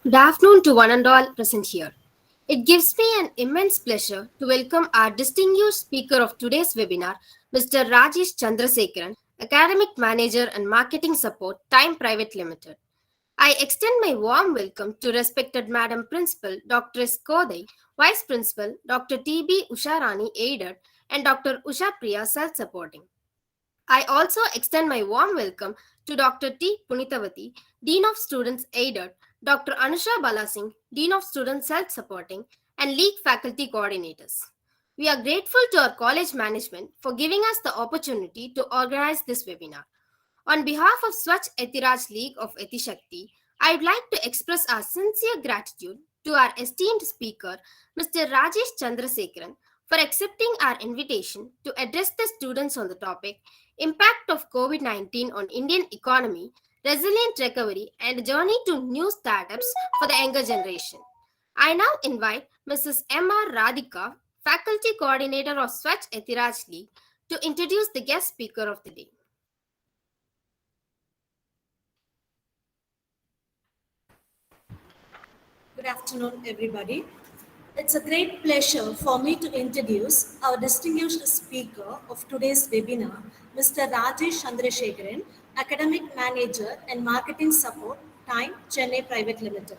Good afternoon to one and all present here. It gives me an immense pleasure to welcome our distinguished speaker of today's webinar, Mr. Rajesh Chandrasekaran, Academic Manager and Marketing Support, Time Private Limited. I extend my warm welcome to respected Madam Principal Dr. S. Kodai, Vice Principal Dr. T.B. Usharani Aided, and Dr. Usha Priya Self-Supporting. I also extend my warm welcome to Dr. T. Punitavati, Dean of Students Aided, Dr. Anusha Balasingh, Dean of Students Self-Supporting, and League Faculty Coordinators. We are grateful to our college management for giving us the opportunity to organize this webinar. On behalf of Swachh Ethiraj League of Ethi-Shakthi, I would like to express our sincere gratitude to our esteemed speaker, Mr. Rajesh Chandrasekaran, for accepting our invitation to address the students on the topic Impact of COVID-19 on Indian Economy, Resilient Recovery, and Journey to New Startups for the Younger Generation. I now invite Mrs. M.R. Radhika, Faculty Coordinator of Swachh Ethiraj League, to introduce the guest speaker of the day. Good afternoon, everybody. It's a great pleasure for me to introduce our distinguished speaker of today's webinar, Mr. Rajesh Chandrasekaran, Academic Manager and Marketing Support, Time, Chennai Pvt. Limited.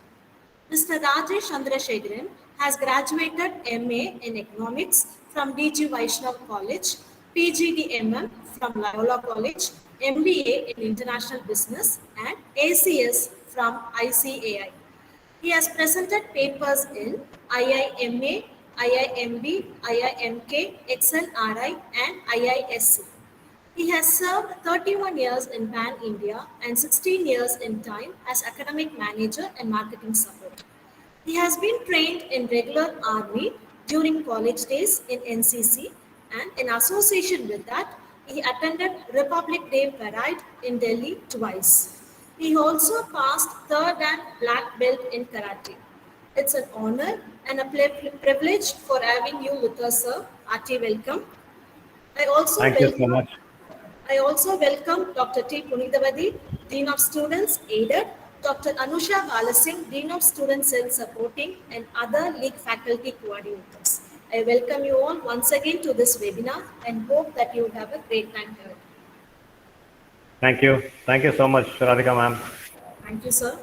Mr. Rajesh Chandrasekaran has graduated MA in Economics from DG Vaishnav College, PGDMM from Loyola College, MBA in International Business, and ACS from ICAI. He has presented papers in IIMA, IIMB, IIMK, XLRI, and IISc. He has served 31 years in Pan India and 16 years in Time as academic manager and marketing support. He has been trained in regular army during college days in NCC, and in association with that, he attended Republic Day Parade in Delhi twice. He also passed third and black belt in karate. It's an honor and a privilege for having you with us, sir. Hearty welcome. I also Thank you so welcome much. I also welcome Dr. T. Punitavati, Dean of Students Aided, Dr. Anusha Balasingh, Dean of Students Self-Supporting, and other league faculty coordinators. I welcome you all once again to this webinar and hope that you have a great time here. Thank you. Thank you so much, Radhika ma'am. Thank you, sir.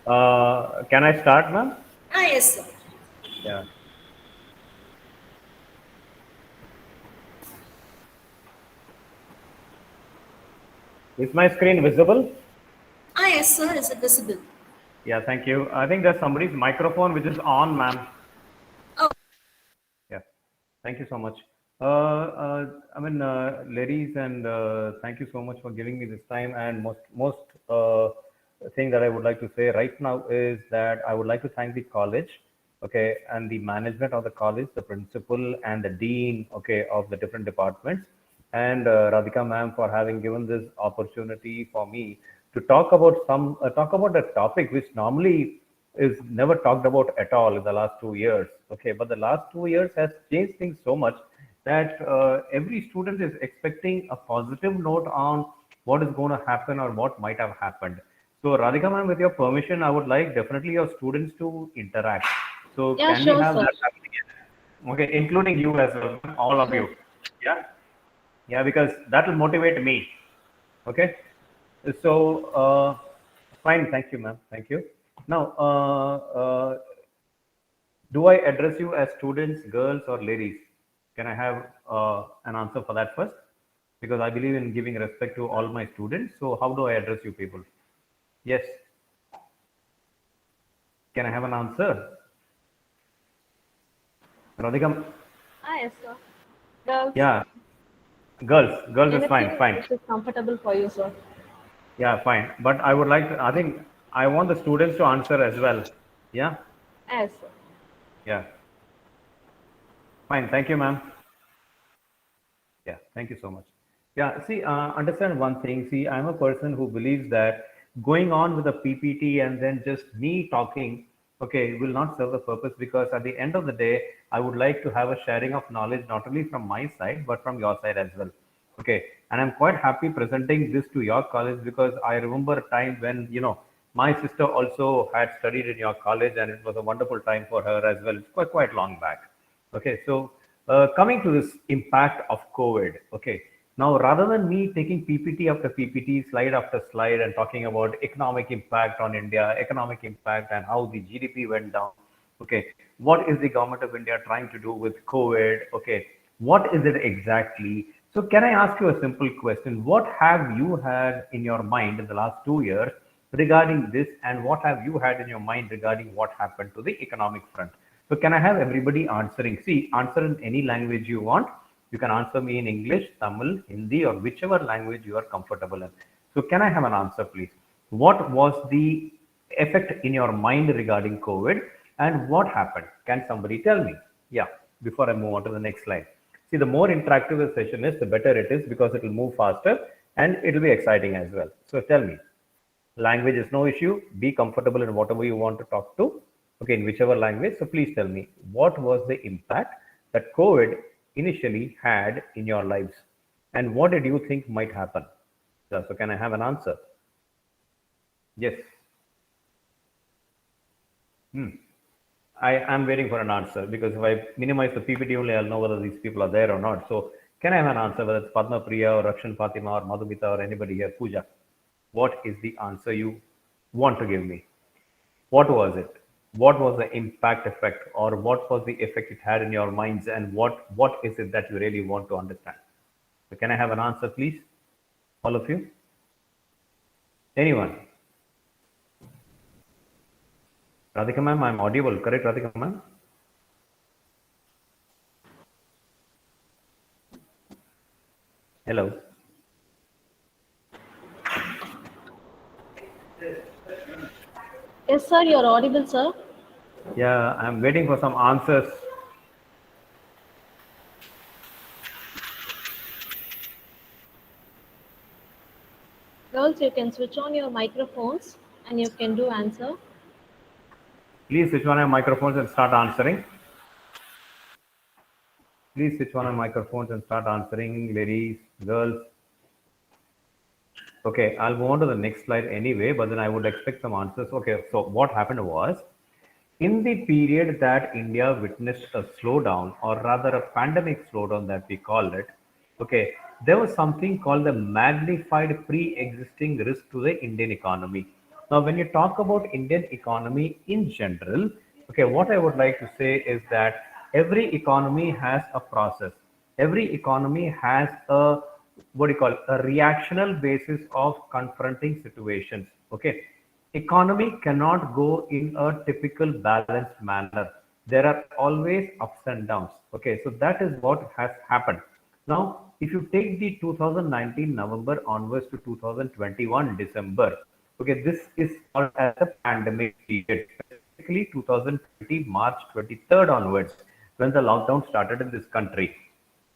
Can I start, ma'am? Yes, sir. Yeah. Is my screen visible? Yes, sir. Is it visible? Yeah, thank you. I think there's somebody's microphone which is on, ma'am. Oh. Yeah. Thank you so much. Ladies, and thank you so much for giving me this time. And most thing that I would like to say right now is that I would like to thank the college, okay, and the management of the college, the principal and the dean, okay, of the different departments, and Radhika ma'am for having given this opportunity for me to talk about talk about a topic which normally is never talked about at all in the last 2 years. Okay, but the last 2 years has changed things so much that every student is expecting a positive note on what is going to happen or what might have happened. So Radhika ma'am, with your permission, I would like definitely your students to interact. So Yeah, can we sure, have sir. that happening? Okay, including you as well, all of you. Yeah, yeah, because that will motivate me. Okay, so fine. Thank you, ma'am. Thank you. Now, do I address you as students, girls, or ladies? Can I have an answer for that first? Because I believe in giving respect to all my students. So, how do I address you people? Yes. Can I have an answer? Radhika? Yes, sir. Girls, Yeah, girls. Girls is fine. anything Fine. which is comfortable for you, sir. Yeah, fine. But I would like to, I think I want the students to answer as well. Yeah. Yes, sir. Yeah. Fine. Thank you, ma'am. Yeah, thank you so much. Yeah, see, understand one thing. See, I'm a person who believes that going on with a PPT and then just me talking, okay, will not serve the purpose, because at the end of the day, I would like to have a sharing of knowledge not only from my side but from your side as well. Okay, and I'm quite happy presenting this to your college, because I remember a time when My sister also had studied in your college, and it was a wonderful time for her as well. It's quite long back. Okay, so coming to this impact of COVID. Okay, now rather than me taking PPT after PPT, slide after slide, and talking about economic impact on India, economic impact, and how the GDP went down. Okay, what is the government of India trying to do with COVID? Okay, what is it exactly? So, can I ask you a simple question? What have you had in your mind in the last 2 years regarding this, and what have you had in your mind regarding what happened to the economic front? So, can I have everybody answering? See, answer in any language you want. You can answer me in English, Tamil, Hindi, or whichever language you are comfortable in. So, can I have an answer, please? What was the effect in your mind regarding COVID, and what happened? Can somebody tell me? Yeah, before I move on to the next slide. See, the more interactive the session is, the better it is because it will move faster and it will be exciting as well. So tell me, language is no issue. Be comfortable in whatever you want to talk to. Okay, in whichever language. So please tell me, what was the impact that COVID initially had in your lives? And what did you think might happen? So can I have an answer? Yes. I am waiting for an answer because if I minimize the PPT only, I'll know whether these people are there or not. So can I have an answer whether it's Padma Priya or Rakshan Fatima or Madhumita or anybody here? Pooja, what is the answer you want to give me? What was it? What was the impact effect, or what was the effect it had in your minds, and what is it that you really want to understand? So can I have an answer, please? All of you? Anyone? Radhika ma'am, I'm audible, correct, Radhika ma'am? Hello. Yes, sir, you're audible, sir. Yeah, I'm waiting for some answers. Girls, you can switch on your microphones and you can do answer. Please switch on your microphones and start answering. Please switch on your microphones and start answering, ladies, girls. Okay, I'll move on to the next slide anyway, but then I would expect some answers. Okay, so what happened was, in the period that India witnessed a slowdown, or rather a pandemic slowdown that we call it, okay, there was something called the magnified pre-existing risk to the Indian economy. Now, when you talk about Indian economy in general, okay, what I would like to say is that every economy has a process. Every economy has a, what do you call, a reactional basis of confronting situations. Okay, economy cannot go in a typical balanced manner. There are always ups and downs. Okay, so that is what has happened. Now, if you take the 2019 November onwards to 2021 December, okay, this is called as a pandemic period. Specifically 2020 March 23rd onwards, when the lockdown started in this country.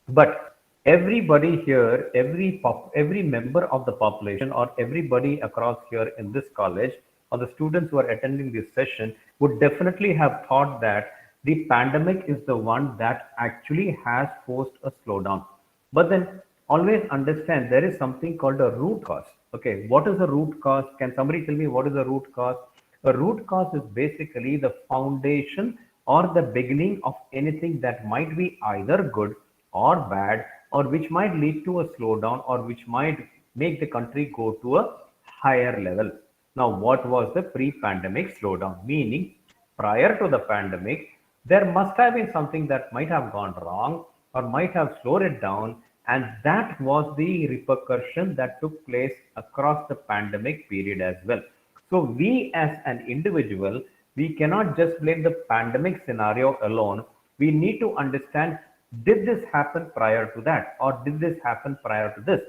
But everybody here, every member of the population, or everybody across here in this college, or the students who are attending this session, would definitely have thought that the pandemic is the one that actually has forced a slowdown. But then always understand there is something called a root cause. Okay, what is the root cause? Can somebody tell me what is the root cause? A root cause is basically the foundation or the beginning of anything that might be either good or bad, or which might lead to a slowdown, or which might make the country go to a higher level. Now, what was the pre-pandemic slowdown? Meaning, prior to the pandemic, there must have been something that might have gone wrong or might have slowed it down, and that was the repercussion that took place across the pandemic period as well. So, we as an individual, we cannot just blame the pandemic scenario alone. We need to understand, did this happen prior to that, or did this happen prior to this?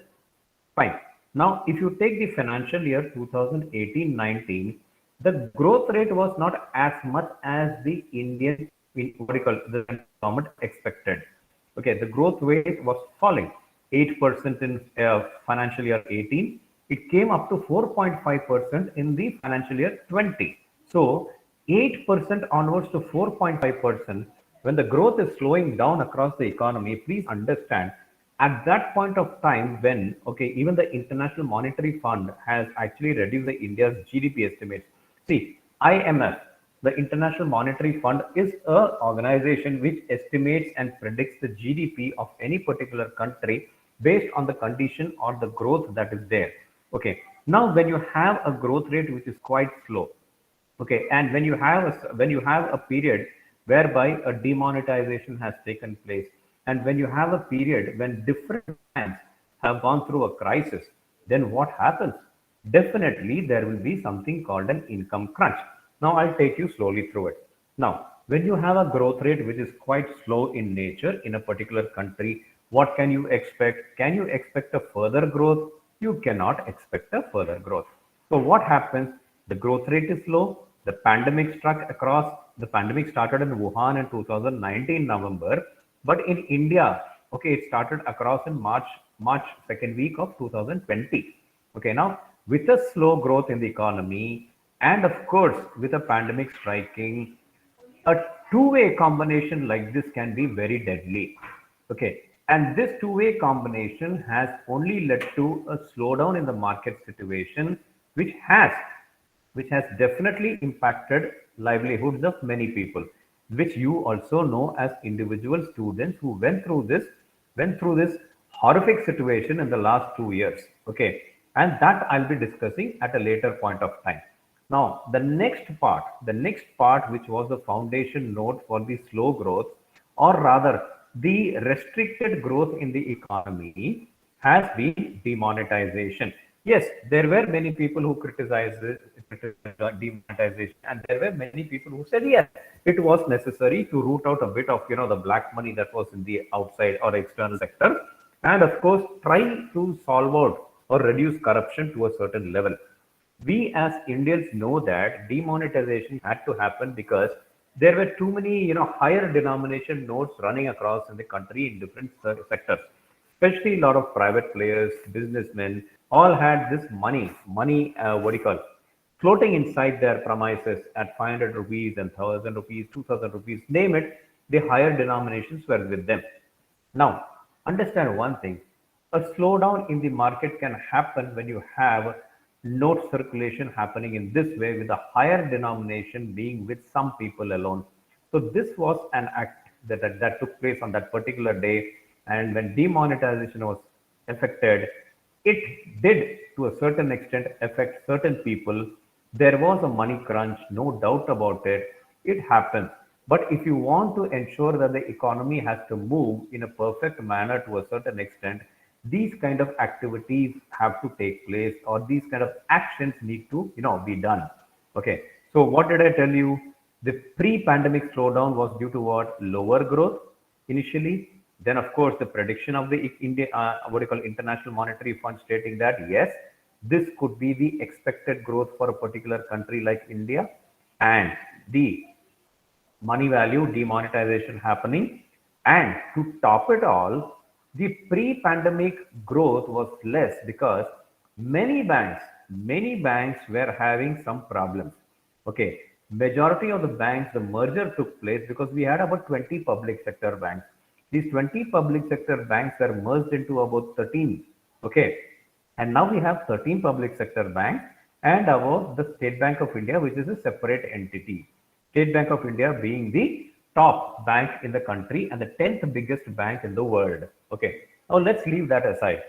Fine. Now, if you take the financial year 2018-19, the growth rate was not as much as the Indian, what do you call it, the government expected. Okay, the growth rate was falling 8% in financial year 18. It came up to 4.5% in the financial year 20. So 8% onwards to 4.5%, when the growth is slowing down across the economy, please understand at that point of time when, okay, even the International Monetary Fund has actually reduced the India's GDP estimates. See, IMF, the International Monetary Fund, is a organization which estimates and predicts the GDP of any particular country based on the condition or the growth that is there. Okay, now when you have a growth rate which is quite slow, okay, and when you have a period whereby a demonetization has taken place, and when you have a period when different banks have gone through a crisis, then what happens? Definitely there will be something called an income crunch. Now I'll take you slowly through it. Now when you have a growth rate which is quite slow in nature in a particular country, what can you expect? Can you expect a further growth? You cannot expect a further growth. So what happens? The growth rate is low. The pandemic struck across. The pandemic started in Wuhan in 2019 November, but in India, okay, it started across in March second week of 2020. Okay, now with a slow growth in the economy, and of course with a pandemic striking, a two-way combination like this can be very deadly. Okay, and this two-way combination has only led to a slowdown in the market situation, which has definitely impacted livelihoods of many people, which you also know as individual students who went through this horrific situation in the last 2 years. Okay, and that I'll be discussing at a later point of time. Now, the next part, which was the foundation note for the slow growth, or rather the restricted growth in the economy, has been demonetization. Yes, there were many people who criticized demonetization, and there were many people who said yes, it was necessary to root out a bit of the black money that was in the outside or external sector, and of course try to solve out or reduce corruption to a certain level. We as Indians know that demonetization had to happen because there were too many, higher denomination notes running across in the country in different sectors. Especially a lot of private players, businessmen, all had this what do you call, floating inside their premises at 500 rupees and 1000 rupees, 2000 rupees, name it, the higher denominations were with them. Now, understand one thing, a slowdown in the market can happen when you have note circulation happening in this way with a higher denomination being with some people alone. So this was an act that took place on that particular day. And when demonetization was affected, it did to a certain extent affect certain people. There was a money crunch, no doubt about it. It happens. But if you want to ensure that the economy has to move in a perfect manner to a certain extent, these kind of activities have to take place, or these kind of actions need to be done. Okay, so what did I tell you? The pre-pandemic slowdown was due to what? Lower growth initially. Then of course the prediction of the India what do you call, International Monetary Fund, stating that yes, this could be the expected growth for a particular country like India, and the money value demonetization happening. And to top it all, the pre-pandemic growth was less because many banks were having some problems. Okay, majority of the banks, the merger took place because we had about 20 public sector banks. These 20 public sector banks were merged into about 13. Okay, and now we have 13 public sector banks and about the State Bank of India, which is a separate entity. State Bank of India being the top bank in the country and the 10th biggest bank in the world. Okay, now let's leave that aside.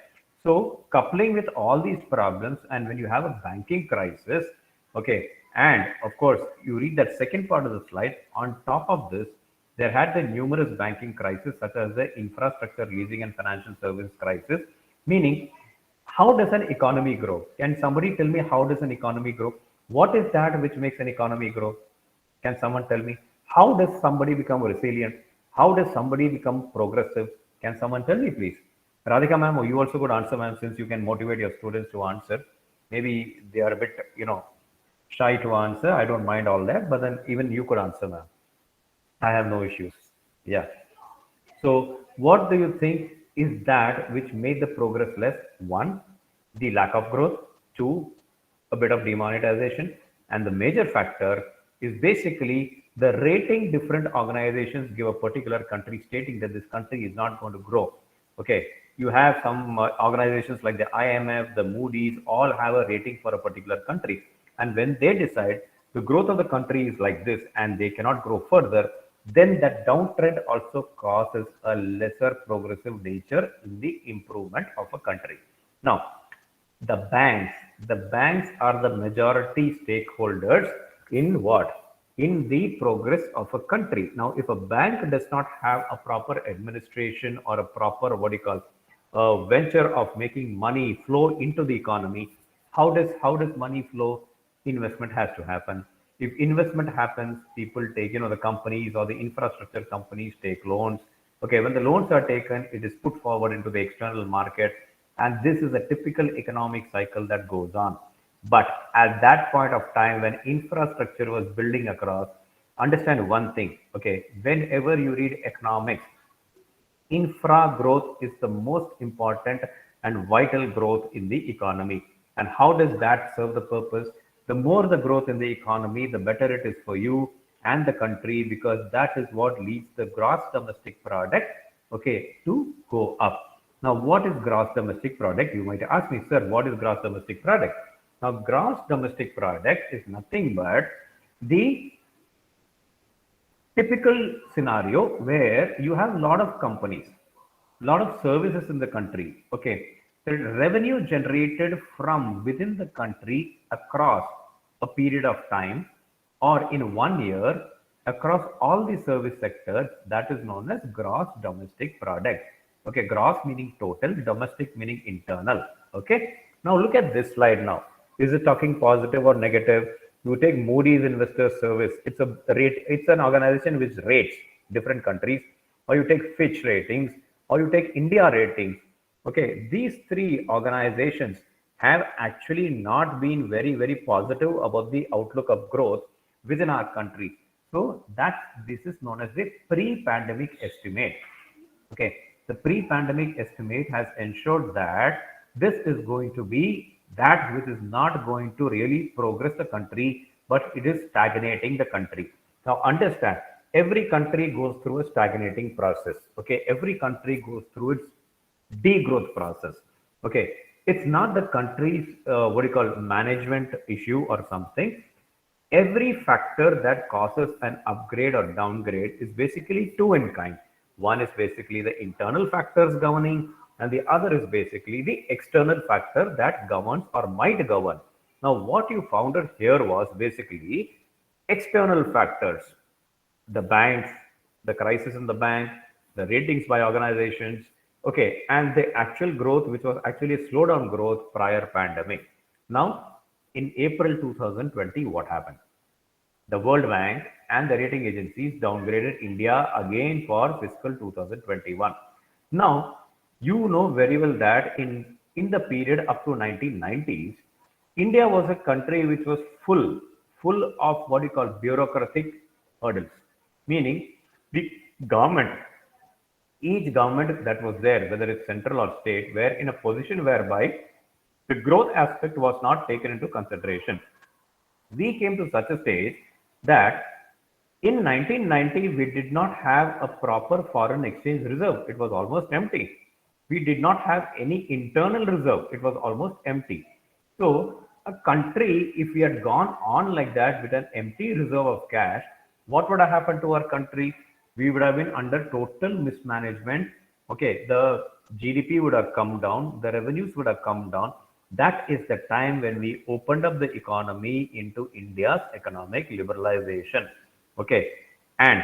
So coupling with all these problems, and when you have a banking crisis, okay, and of course you read that second part of the slide, on top of this, there had been numerous banking crises such as the infrastructure leasing and financial service crisis, meaning how does an economy grow? Can somebody tell me how does an economy grow? What is that which makes an economy grow? Can someone tell me? How does somebody become resilient? How does somebody become progressive? Can someone tell me, please? Radhika ma'am, or you also could answer, ma'am, since you can motivate your students to answer. Maybe they are a bit, shy to answer. I don't mind all that, but then even you could answer, ma'am. I have no issues. Yeah. So, what do you think is that which made the progress less? One, the lack of growth. Two, a bit of demonetization. And the major factor is basically the rating different organizations give a particular country, stating that this country is not going to grow. Okay, you have some organizations like the IMF, the Moody's, all have a rating for a particular country. And when they decide the growth of the country is like this and they cannot grow further, then that downtrend also causes a lesser progressive nature in the improvement of a country. Now, the banks, the banks are the majority stakeholders in what? In the progress of a country. Now, if a bank does not have a proper administration or a proper what do you call venture of making money flow into the economy, how does money flow? Investment has to happen. If investment happens, people take, the companies or the infrastructure companies take loans. Okay, when the loans are taken, it is put forward into the external market, and this is a typical economic cycle that goes on. But at that point of time, when infrastructure was building across, understand one thing. Okay, whenever you read economics, infra growth is the most important and vital growth in the economy. And how does that serve the purpose? The more the growth in the economy, the better it is for you and the country, because that is what leads the gross domestic product, okay, to go up. Now, what is gross domestic product? You might ask me, sir, what is gross domestic product? Now, gross domestic product is nothing but the typical scenario where you have a lot of companies, a lot of services in the country. Okay, the revenue generated from within the country across a period of time or in 1 year across all the service sectors, that is known as gross domestic product. Okay, gross meaning total, domestic meaning internal. Okay, now look at this slide now. Is it talking positive or negative? You take Moody's Investor Service. It's a rate. It's an organization which rates different countries. Or you take Fitch Ratings, or you take India Ratings. Okay, these three organizations have actually not been very, very positive about the outlook of growth within our country. So this is known as the pre-pandemic estimate. Okay, the pre-pandemic estimate has ensured that this is going to be that which is not going to really progress the country, but it is stagnating the country. Now, understand, every country goes through a stagnating process. Okay, every country goes through its degrowth process. Okay, it's not the country's what do you call management issue or something. Every factor that causes an upgrade or downgrade is basically two in kind. One is basically the internal factors governing, and the other is basically the external factor that governs or might govern. Now, what you found out here was basically external factors, the banks, the crisis in the bank, the ratings by organizations, okay, and the actual growth, which was actually a slowdown growth prior pandemic. Now, in April 2020, what happened? The World Bank and the rating agencies downgraded India again for fiscal 2021. Now, you know very well that in the period up to 1990s, India was a country which was full of what you call bureaucratic hurdles, meaning the government, each government that was there, whether it's central or state, were in a position whereby the growth aspect was not taken into consideration. We came to such a stage that in 1990 we did not have a proper foreign exchange reserve. It was almost empty. We did not have any internal reserve. It was almost empty. So a country, if we had gone on like that with an empty reserve of cash, what would have happened to our country? We would have been under total mismanagement. Okay, the GDP would have come down, the revenues would have come down. That is the time when we opened up the economy into India's economic liberalization. Okay, and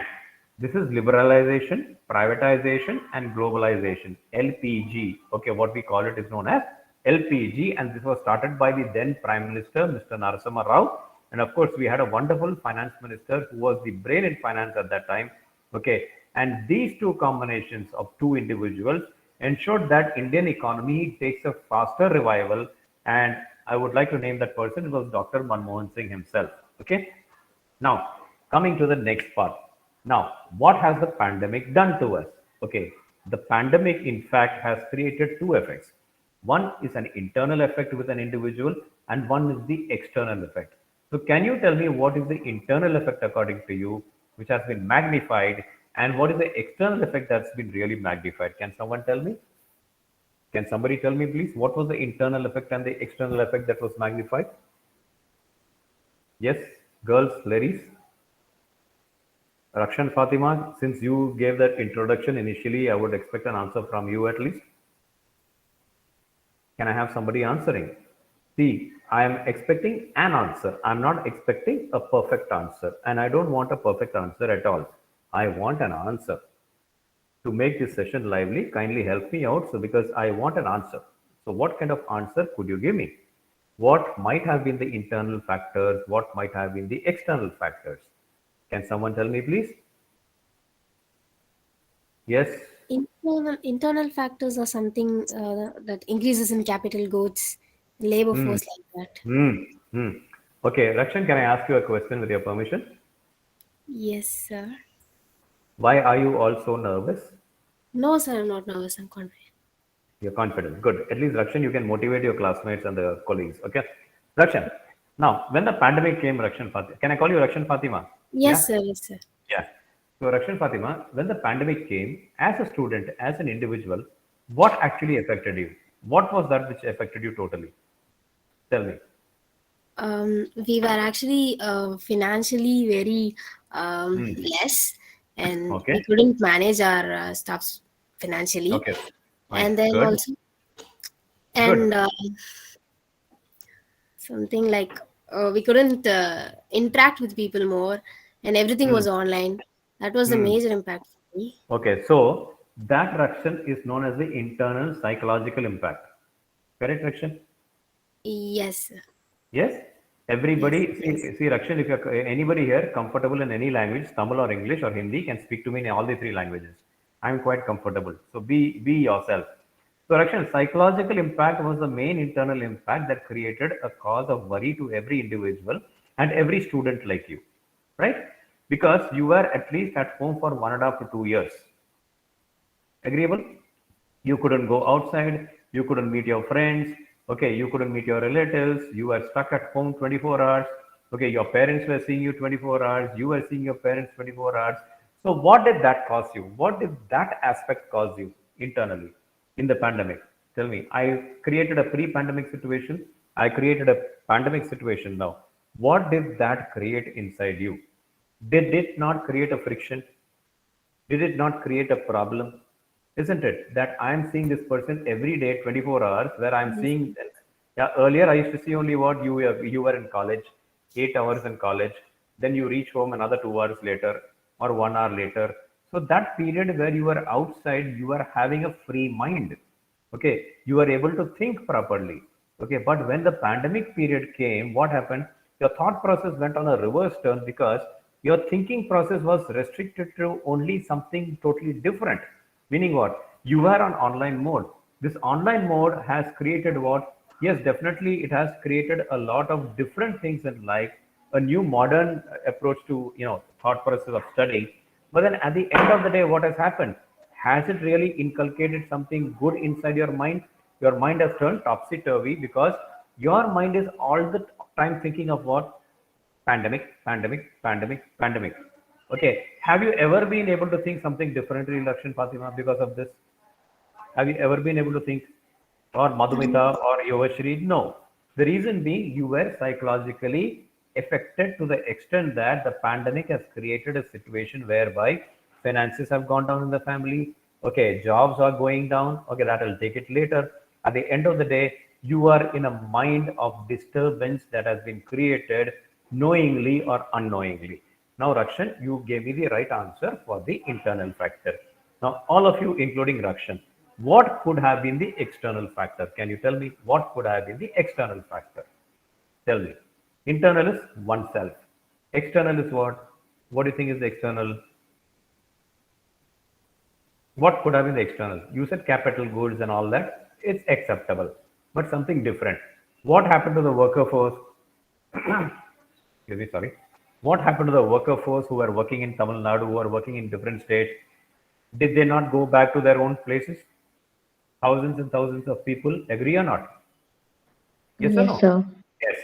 this is liberalization, privatization, and globalization. LPG. Okay, what we call it is known as LPG, and this was started by the then Prime Minister, Mr. Narasimha Rao. And of course, we had a wonderful finance minister who was the brain in finance at that time. Okay, and these two combinations of two individuals ensured that Indian economy takes a faster revival. And I would like to name that person. It was Dr. Manmohan Singh himself. Okay, now coming to the next part. Now, what has the pandemic done to us? Okay, the pandemic in fact has created two effects. One is an internal effect with an individual, and one is the external effect. So, can you tell me what is the internal effect according to you, which has been magnified, and what is the external effect that's been really magnified? Can someone tell me? Can somebody tell me, please, what was the internal effect and the external effect that was magnified? Yes, girls, ladies. Rakshan, Fatima, since you gave that introduction initially, I would expect an answer from you at least. Can I have somebody answering? See, I am expecting an answer. I'm not expecting a perfect answer. And I don't want a perfect answer at all. I want an answer. To make this session lively, kindly help me out. So, because I want an answer. So, what kind of answer could you give me? What might have been the internal factors? What might have been the external factors? Can someone tell me, please? Yes. Internal factors are something that increases in capital goods, labor Hmm. force like that. Hmm. Hmm. Okay, Rakshan, can I ask you a question with your permission? Yes, sir. Why are you all so nervous? No, sir, I'm not nervous. I'm confident. You're confident. Good. At least, Rakshan, you can motivate your classmates and the colleagues. Okay. Rakshan, now, when the pandemic came, Rakshan Fatima, can I call you Rakshan Fatima? Yes, Yeah? sir. Yes, sir. Yeah. So, Rakshan Fatima, when the pandemic came, as a student, as an individual, what actually affected you? What was that which affected you totally? Tell me. We were actually financially very Hmm. less, and we Okay. couldn't manage our stuffs financially. Okay. Fine. And then Good. also, and Good. something like we couldn't interact with people more, and everything Hmm. was online. That was the Hmm. major impact for me. Okay. So, that Rakshan is known as the internal psychological impact. Correct, Rakshan? Yes, sir. Yes, everybody. Yes, yes. See, Rakshan, if you're anybody here comfortable in any language, Tamil or English or Hindi, can speak to me in all the three languages. I'm quite comfortable. So be yourself. So Rakshan, psychological impact was the main internal impact that created a cause of worry to every individual and every student like you, right? Because you were at least at home for 1.5 to 2 years. Agreeable? You couldn't go outside, you couldn't meet your friends, okay, you couldn't meet your relatives, you were stuck at home 24 hours, okay, your parents were seeing you 24 hours, you were seeing your parents 24 hours. So, what did that cause you? What did that aspect cause you internally in the pandemic? Tell me, I created a pre pandemic situation, I created a pandemic situation now. What did that create inside you? Did it not create a friction? Did it not create a problem? Isn't it that I am seeing this person every day, 24 hours, where I'm Yes. seeing, yeah, earlier I used to see only what you were in college, 8 hours in college, then you reach home another 2 hours later or 1 hour later. So that period where you are outside, you are having a free mind. Okay, you are able to think properly. Okay, but when the pandemic period came, what happened? Your thought process went on a reverse turn because your thinking process was restricted to only something totally different. Meaning what? You were on online mode. This online mode has created what? Yes, definitely it has created a lot of different things in life, a new modern approach to thought process of studying. But then at the end of the day, what has happened? Has it really inculcated something good inside your mind? Your mind has turned topsy turvy because your mind is all the time thinking of what? Pandemic, pandemic, pandemic, pandemic. Okay. Have you ever been able to think something differently, Lakshan Fatima, because of this? Have you ever been able to think, or Madhumita or Yovashri? No. The reason being, you were psychologically affected to the extent that the pandemic has created a situation whereby finances have gone down in the family. Okay, jobs are going down. Okay, that will take it later. At the end of the day, you are in a mind of disturbance that has been created knowingly or unknowingly. Now, Rakshan, you gave me the right answer for the internal factor. Now, all of you, including Rakshan, what could have been the external factor? Can you tell me what could have been the external factor? Tell me. Internal is oneself. External is what? What do you think is the external? What could have been the external? You said capital goods and all that. It's acceptable, but something different. What happened to the worker force? Excuse me, sorry. What happened to the worker force who are working in Tamil Nadu, who are working in different states? Did they not go back to their own places? Thousands and thousands of people agree or not? Yes or Yes, no? sir. Yes.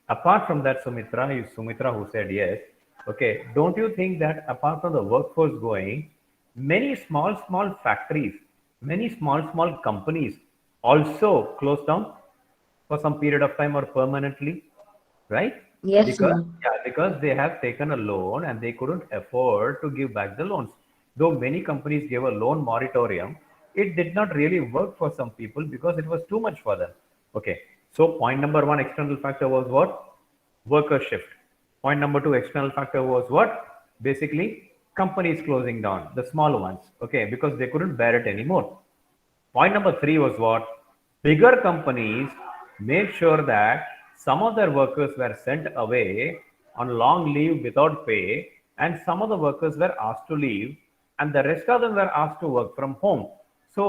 Apart from that, Sumitra, is Sumitra who said yes. Okay. Don't you think that apart from the workforce going, many small, small factories, many small, small companies also closed down for some period of time or permanently, right? Yes, Because sir. yeah, because they have taken a loan and they couldn't afford to give back the loans. Though many companies gave a loan moratorium, it did not really work for some people because it was too much for them. Okay. So point number one, external factor was what? Worker shift. Point number two, external factor was what? Basically, companies closing down, the small ones, okay, because they couldn't bear it anymore. Point number three was what? Bigger companies made sure that some of their workers were sent away on long leave without pay, and some of the workers were asked to leave, and the rest of them were asked to work from home. So,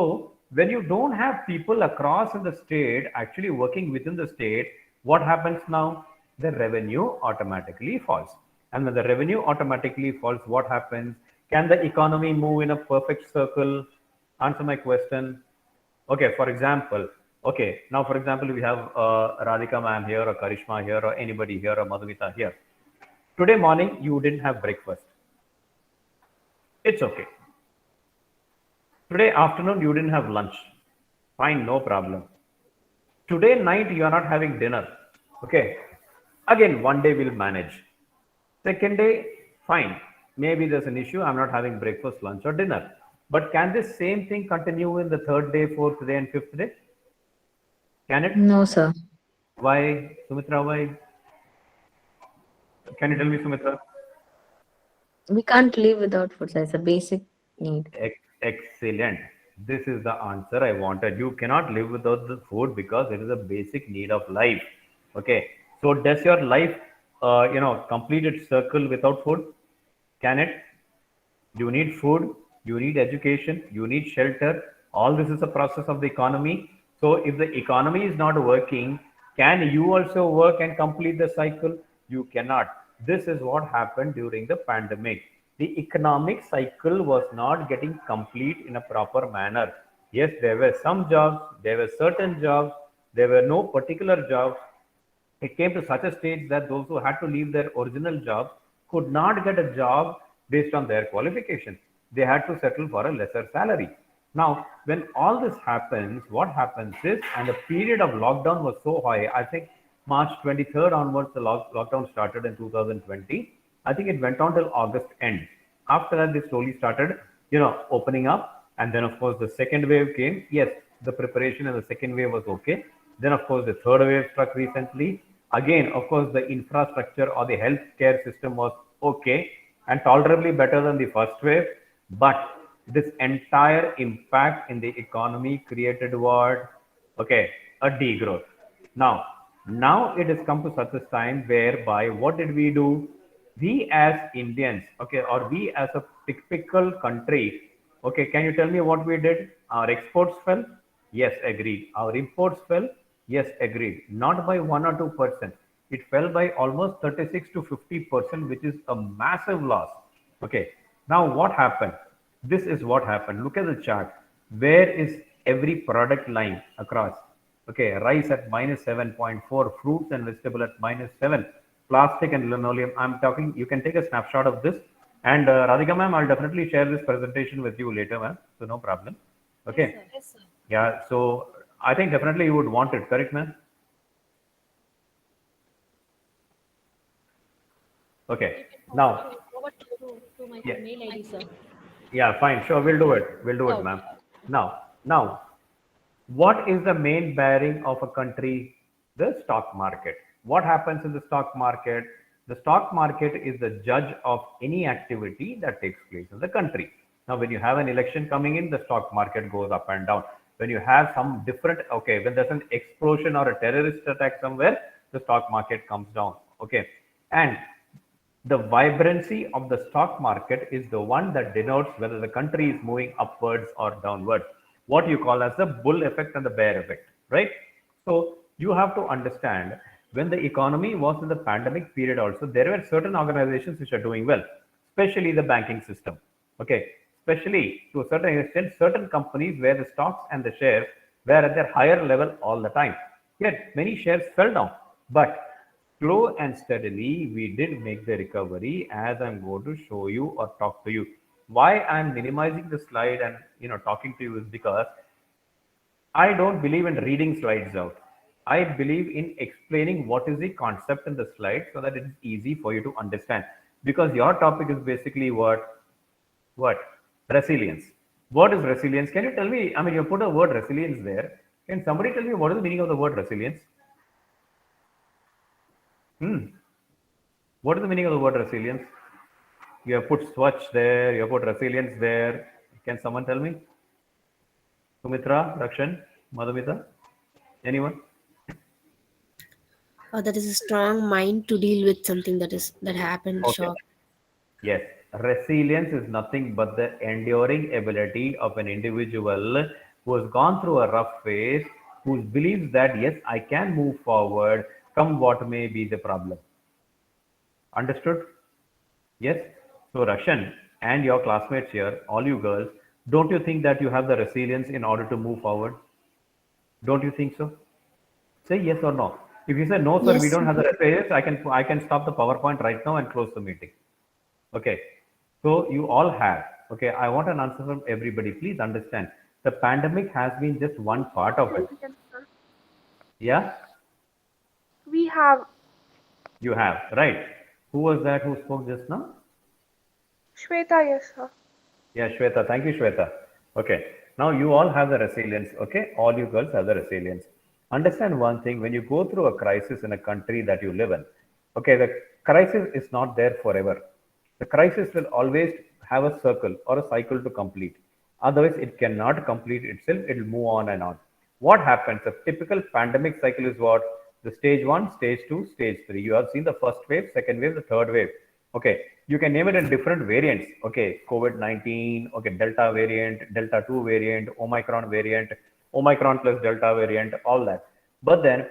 when you don't have people across in the state actually working within the state, what happens now? The revenue automatically falls. And when the revenue automatically falls, what happens? Can the economy move in a perfect circle? Answer my question. Okay, for example, okay, now for example, we have Radhika ma'am here, or Karishma here, or anybody here, or Madhumita here. Today morning, you didn't have breakfast. It's okay. Today afternoon, you didn't have lunch. Fine, no problem. Today night, you are not having dinner. Okay. Again, one day we'll manage. Second day, fine. Maybe there's an issue. I'm not having breakfast, lunch, or dinner. But can this same thing continue in the third day, fourth day, and fifth day? Can it? No, sir. Why, Sumitra? Why? Can you tell me, Sumitra? We can't live without food, sir. It's a basic need. Excellent. This is the answer I wanted. You cannot live without the food because it is a basic need of life. Okay. So does your life, complete its circle without food? Can it? You need food, you need education, you need shelter. All this is a process of the economy. So if the economy is not working, can you also work and complete the cycle? You cannot. This is what happened during the pandemic. The economic cycle was not getting complete in a proper manner. Yes, there were some jobs, there were certain jobs, there were no particular jobs. It came to such a stage that those who had to leave their original jobs could not get a job based on their qualifications. They had to settle for a lesser salary. Now, when all this happens, what happens is, and the period of lockdown was so high, I think March 23rd onwards, the lockdown started in 2020. I think it went on till August end. After that, they slowly started, opening up. And then, of course, the second wave came. Yes, the preparation in the second wave was okay. Then, of course, the third wave struck recently. Again, of course, the infrastructure or the healthcare system was okay and tolerably better than the first wave. But this entire impact in the economy created what? Okay, a degrowth. Now it has come to such a time whereby what did we do? We as Indians, okay, or we as a typical country, okay, can you tell me what we did? Our exports fell? Yes, agreed. Our imports fell? Yes, agreed. Not by 1 or 2%. It fell by almost 36 to 50%, which is a massive loss. Okay. Now what happened? This is what happened. Look at the chart. Where is every product line across? Okay, rice at minus 7.4, fruits and vegetable at minus 7, plastic and linoleum. I'm talking, you can take a snapshot of this. And Radhika ma'am, I'll definitely share this presentation with you later, ma'am. So no problem. Yes, Okay. sir. Yes, sir. Yeah. So I think definitely you would want it, correct, ma'am? You Okay. can Now, forward to my yeah, mail ID, sir. yeah, fine. Sure. We'll do it. We'll do it, Okay. ma'am. Now, what is the main bearing of a country? The stock market. What happens in the stock market? The stock market is the judge of any activity that takes place in the country. Now, when you have an election coming in, the stock market goes up and down. When you have some different, okay, when there's an explosion or a terrorist attack somewhere, the stock market comes down. Okay. And the vibrancy of the stock market is the one that denotes whether the country is moving upwards or downwards, what you call as the bull effect and the bear effect, right? So you have to understand, when the economy was in the pandemic period also, there were certain organizations which are doing well, especially the banking system. Okay, especially to a certain extent, certain companies where the stocks and the shares were at their higher level all the time. Yet many shares fell down. But slow and steadily, we did make the recovery, as I'm going to show you or talk to you. Why I'm minimizing the slide and talking to you is because I don't believe in reading slides out. I believe in explaining what is the concept in the slide so that it is easy for you to understand. Because your topic is basically what? What? Resilience. What is resilience? Can you tell me? I mean, you put a word resilience there. Can somebody tell me what is the meaning of the word resilience? Hmm. What is the meaning of the word resilience? You have put Swachh there, you have put resilience there. Can someone tell me? Sumitra, Rakshan, Madhumita? Anyone? That is a strong mind to deal with something that happened. Okay. Shock. Yes. Resilience is nothing but the enduring ability of an individual who has gone through a rough phase, who believes that, yes, I can move forward, come what may be the problem. Understood? Yes. So, Rakshan and your classmates here, all you girls, don't you think that you have the resilience in order to move forward? Don't you think so? Say yes or no. If you say no, sir, we Yes. don't have the resilience, I can stop the PowerPoint right now and close the meeting. Okay. So you all have. Okay. I want an answer from everybody. Please understand. The pandemic has been just one part of it. Yes, sir. Yeah. We have You have. Right. Who was that who spoke just now? Shweta, yes, sir. Yeah, Shweta. Thank you, Shweta. Okay. Now you all have the resilience. Okay. All you girls have the resilience. Understand one thing, when you go through a crisis in a country that you live in, okay, the crisis is not there forever. The crisis will always have a circle or a cycle to complete. Otherwise, it cannot complete itself. It will move on and on. What happens? A typical pandemic cycle is what? The stage one, stage two, stage three. You have seen the first wave, second wave, the third wave. Okay, you can name it in different variants. Okay, COVID-19, okay, Delta variant, Delta 2 variant, Omicron variant, Omicron plus Delta variant, all that. But then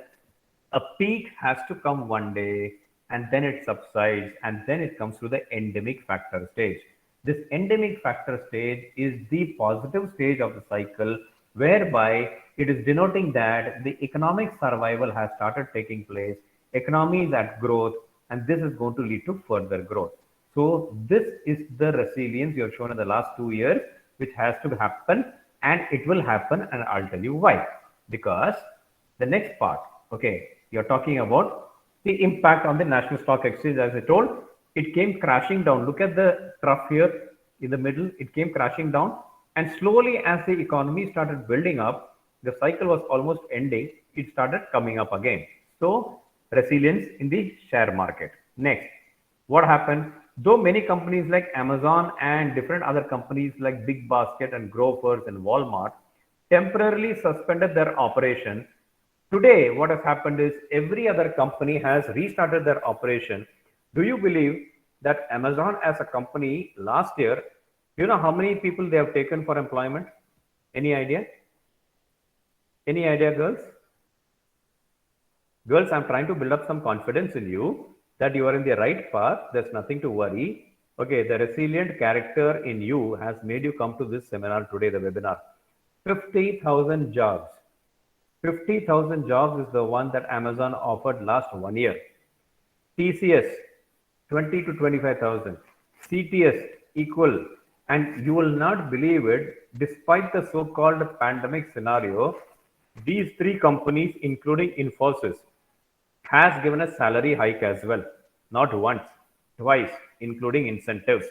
a peak has to come one day and then it subsides and then it comes to the endemic factor stage. This endemic factor stage is the positive stage of the cycle whereby it is denoting that the economic survival has started taking place, economy is at growth, and this is going to lead to further growth. So this is the resilience you have shown in the last 2 years, which has to happen and it will happen, and I'll tell you why. Because the next part, okay, you're talking about the impact on the National Stock Exchange. As I told, it came crashing down. Look at the trough here in the middle. It came crashing down, and slowly, as the economy started building up, the cycle was almost ending. It started coming up again. So, resilience in the share market. Next, what happened? Though many companies like Amazon and different other companies like Big Basket and Grocers and Walmart temporarily suspended their operation, today what has happened is every other company has restarted their operation. Do you believe that Amazon as a company last year, you know how many people they have taken for employment? Any idea? Any idea, girls? Girls, I'm trying to build up some confidence in you that you are in the right path. There's nothing to worry. Okay, the resilient character in you has made you come to this seminar today, the webinar. 50,000 jobs. 50,000 jobs is the one that Amazon offered last 1 year. TCS, 20 to 25,000. CTS, equal. And you will not believe it, despite the so-called pandemic scenario, these three companies, including Infosys, has given a salary hike as well. Not once, twice, including incentives.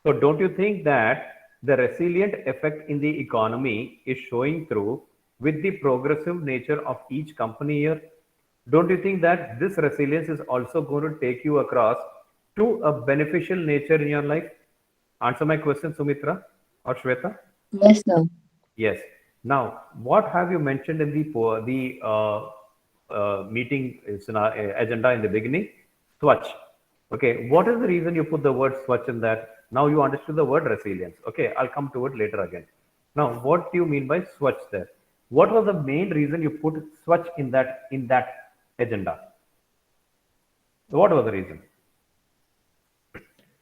So don't you think that the resilient effect in the economy is showing through with the progressive nature of each company here? Don't you think that this resilience is also going to take you across to a beneficial nature in your life? Answer my question, Sumitra or Shweta. Yes, sir. Yes. Now, what have you mentioned in the meeting agenda in the beginning? Swachh. Okay. What is the reason you put the word Swachh in that? Now you understood the word resilience. Okay. I'll come to it later again. Now, what do you mean by Swachh there? What was the main reason you put Swachh in that agenda? What was the reason?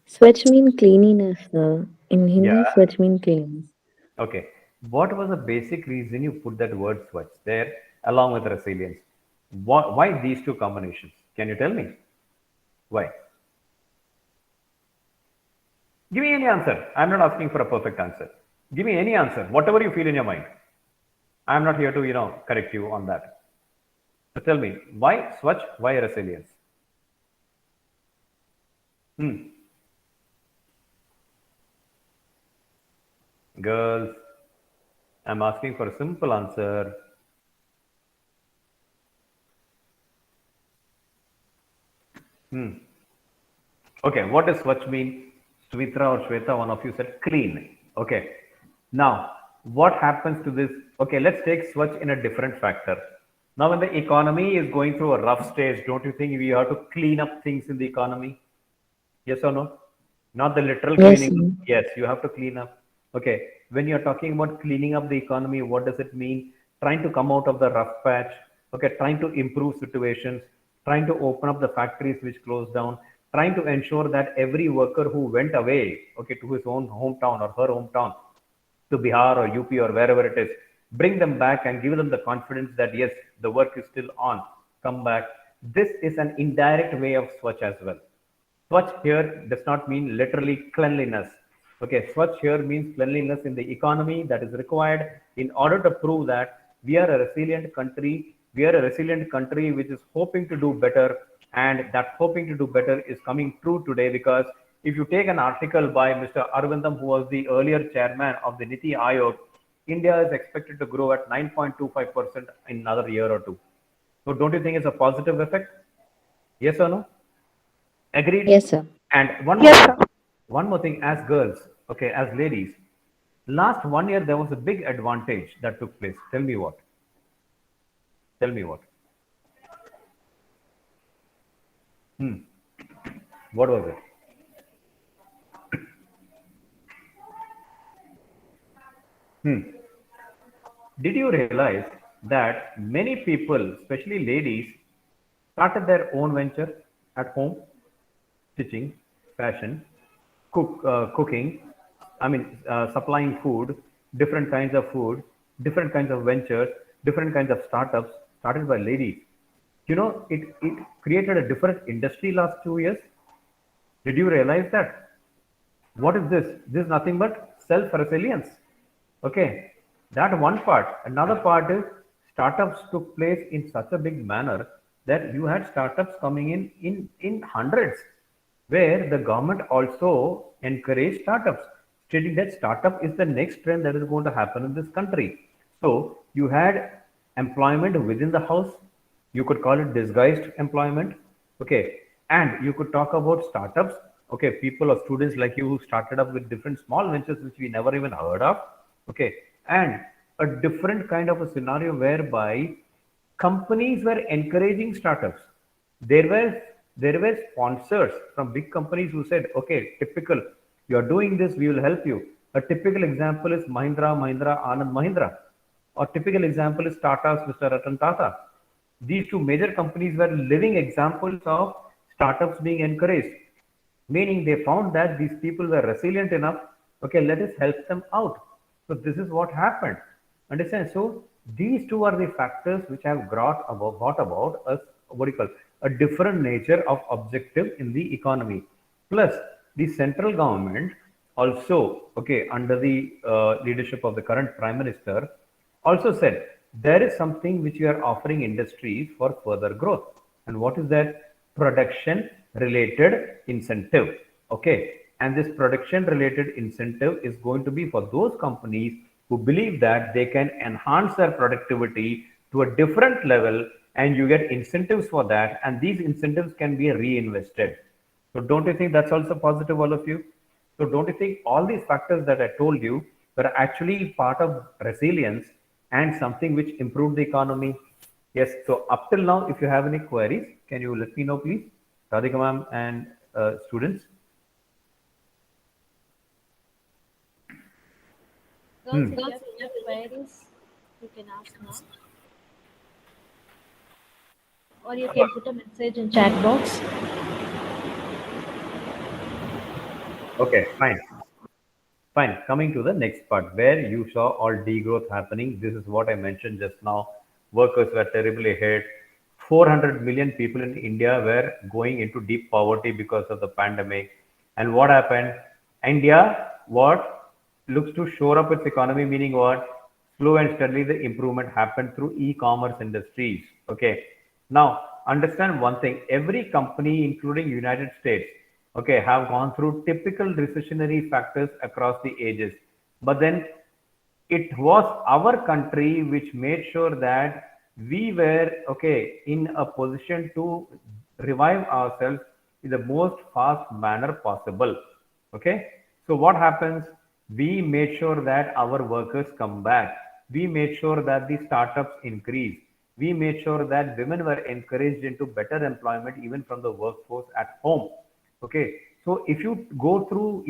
Swachh mean cleanliness, sir. In Yeah. Hindi, Swachh mean cleanliness. Okay. What was the basic reason you put that word Swachh there along with resilience? Why these two combinations? Can you tell me? Why? Give me any answer. I'm not asking for a perfect answer. Give me any answer, whatever you feel in your mind. I'm not here to, correct you on that. So tell me, why Swachh? Why resilience? Hmm. Girls, I'm asking for a simple answer. Hmm. Okay, what does Swachh mean? Sumitra or Shweta, one of you said clean. Okay. Now, what happens to this? Okay, let's take Swachh in a different factor. Now, when the economy is going through a rough stage, don't you think we have to clean up things in the economy? Yes or no? Not the literal Yes, cleaning up. sir. Yes, you have to clean up. Okay. When you're talking about cleaning up the economy, what does it mean? Trying to come out of the rough patch. Okay. Trying to improve situations. Trying to open up the factories which closed down. Trying to ensure that every worker who went away, okay, to his own hometown or her hometown, to Bihar or UP or wherever it is, bring them back and give them the confidence that yes, the work is still on. Come back. This is an indirect way of Swachh as well. Swachh here does not mean literally cleanliness. Okay, Swachh here means cleanliness in the economy that is required in order to prove that we are a resilient country. We are a resilient country which is hoping to do better, and that hoping to do better is coming true today because if you take an article by Mr. Arvindam, who was the earlier chairman of the Niti Aayog, India is expected to grow at 9.25% in another year or two. So, don't you think it's a positive effect? Yes or no? Agreed. Yes, sir. And Yes, sir. one more thing, as girls, okay, as ladies, last 1 year there was a big advantage that took place. Tell me what? Tell me what? Hmm. What was it? Hmm. Did you realize that many people, especially ladies, started their own venture at home, stitching, fashion, cooking, supplying food, different kinds of food, different kinds of ventures, different kinds of startups started by ladies. It created a different industry last 2 years. Did you realize that? What is this? This is nothing but self resilience. Okay, that one part. Another part is startups took place in such a big manner that you had startups coming in hundreds, where the government also encouraged startups, stating that startup is the next trend that is going to happen in this country. So you had employment within the house. You could call it disguised employment. Okay, and you could talk about startups. Okay, people or students like you who started up with different small ventures which we never even heard of. Okay, and a different kind of a scenario whereby companies were encouraging startups. There were sponsors from big companies who said, okay, typical, you are doing this, we will help you. A typical example is Mahindra, Anand Mahindra. Or typical example is Tata's Mr. Ratan Tata. These two major companies were living examples of startups being encouraged, meaning they found that these people were resilient enough. Okay, let us help them out. So this is what happened. Understand? So these two are the factors which have brought about us, what do you call, a different nature of objective in the economy. Plus, the central government also, okay, under the leadership of the current prime minister, also said there is something which you are offering industries for further growth. And what is that? Production related incentive. Okay. And this production related incentive is going to be for those companies who believe that they can enhance their productivity to a different level, and you get incentives for that. And these incentives can be reinvested. So don't you think that's also positive, all of you? So don't you think all these factors that I told you were actually part of resilience and something which improved the economy? Yes. So up till now, if you have any queries, can you let me know, please? Radhika ma'am and students. Girls, if Hmm. you have any queries, you can ask now, or you can put a message in chat box. Okay, fine. Fine. Coming to the next part where you saw all degrowth happening. This is what I mentioned just now. Workers were terribly hit. 400 million people in India were going into deep poverty because of the pandemic. And what happened? India, what looks to shore up its economy, meaning what? slow and steadily the improvement happened through e-commerce industries. Okay. Now understand one thing, every company, including United States, okay, have gone through typical recessionary factors across the ages. But then it was our country which made sure that we were okay in a position to revive ourselves in the most fast manner possible. Okay, so what happens, we made sure that our workers come back, we made sure that the startups increase, we made sure that women were encouraged into better employment even from the workforce at home. Okay, so if you go through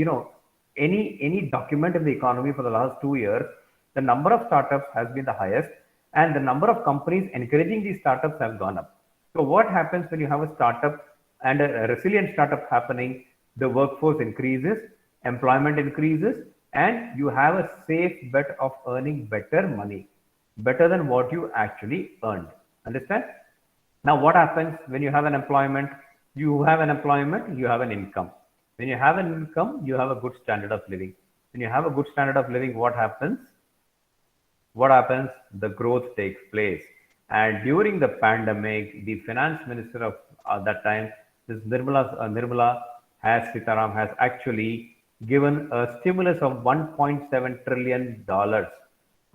any document in the economy for the last 2 years, the number of startups has been the highest, and the number of companies encouraging these startups have gone up. So what happens when you have a startup and a resilient startup happening? The workforce increases, employment increases, and you have a safe bet of earning better money, better than what you actually earned. Understand? Now, what happens when you have an employment? You have an employment, you have an income. When you have an income, you have a good standard of living. When you have a good standard of living, what happens? What happens? The growth takes place. And during the pandemic, the finance minister of that time, this Nirmala has Sitaram has actually given a stimulus of $1.7 trillion,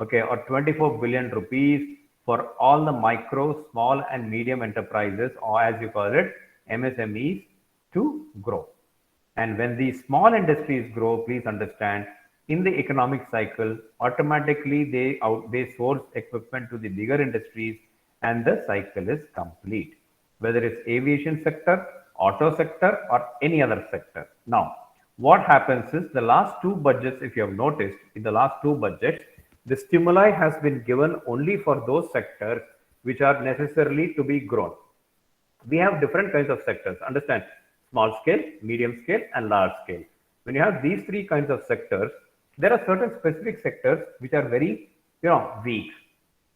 okay, or 24 billion rupees for all the micro, small, and medium enterprises, or as you call it, MSMEs, to grow. And when these small industries grow, please understand, in the economic cycle, automatically they source equipment to the bigger industries, and the cycle is complete. Whether it's aviation sector, auto sector, or any other sector. Now, what happens is the last two budgets, if you have noticed, in the last two budgets, the stimuli has been given only for those sectors which are necessarily to be grown. We have different kinds of sectors. Understand? Small scale, medium scale, and large scale. When you have these three kinds of sectors, there are certain specific sectors which are very, weak,